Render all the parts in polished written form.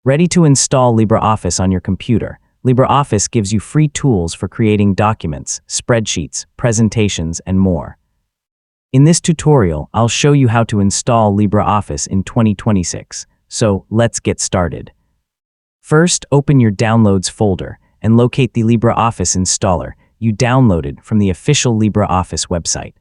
Ready to install LibreOffice on your computer? LibreOffice gives you free tools for creating documents, spreadsheets, presentations, and more. In this tutorial, I'll show you how to install LibreOffice in 2026. So let's get started. First, open your Downloads folder and locate the LibreOffice installer you downloaded from the official LibreOffice website.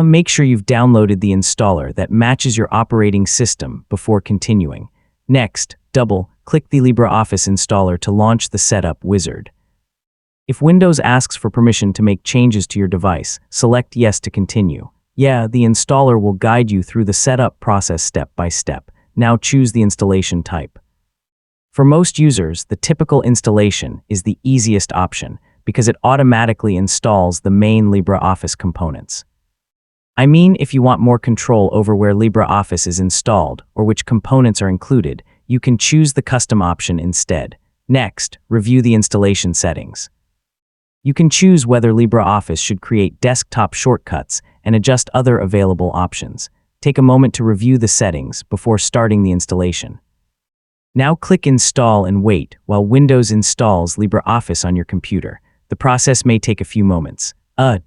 Make sure you've downloaded the installer that matches your operating system before continuing. Next, double-click the LibreOffice installer to launch the setup wizard. If Windows asks for permission to make changes to your device, select Yes to continue. Yeah, the installer will guide you through the setup process step by step. Now choose the installation type. For most users, the typical installation is the easiest option because it automatically installs the main LibreOffice components. I mean, if you want more control over where LibreOffice is installed or which components are included, you can choose the custom option instead. Next, review the installation settings. You can choose whether LibreOffice should create desktop shortcuts and adjust other available options. Take a moment to review the settings before starting the installation. Now click Install and wait while Windows installs LibreOffice on your computer. The process may take a few moments.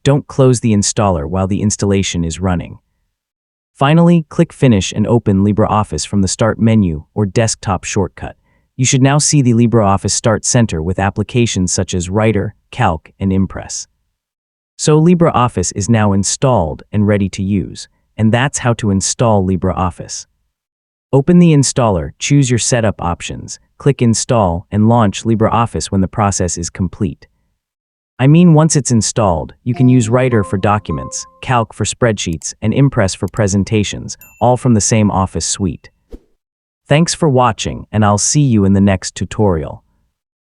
Don't close the installer while the installation is running. Finally, click Finish and open LibreOffice from the Start menu or desktop shortcut. You should now see the LibreOffice Start Center with applications such as Writer, Calc, and Impress. So LibreOffice is now installed and ready to use, and that's how to install LibreOffice. Open the installer, choose your setup options, click Install, and launch LibreOffice when the process is complete. I mean, once it's installed, you can use Writer for documents, Calc for spreadsheets, and Impress for presentations, all from the same Office suite. Thanks for watching, and I'll see you in the next tutorial.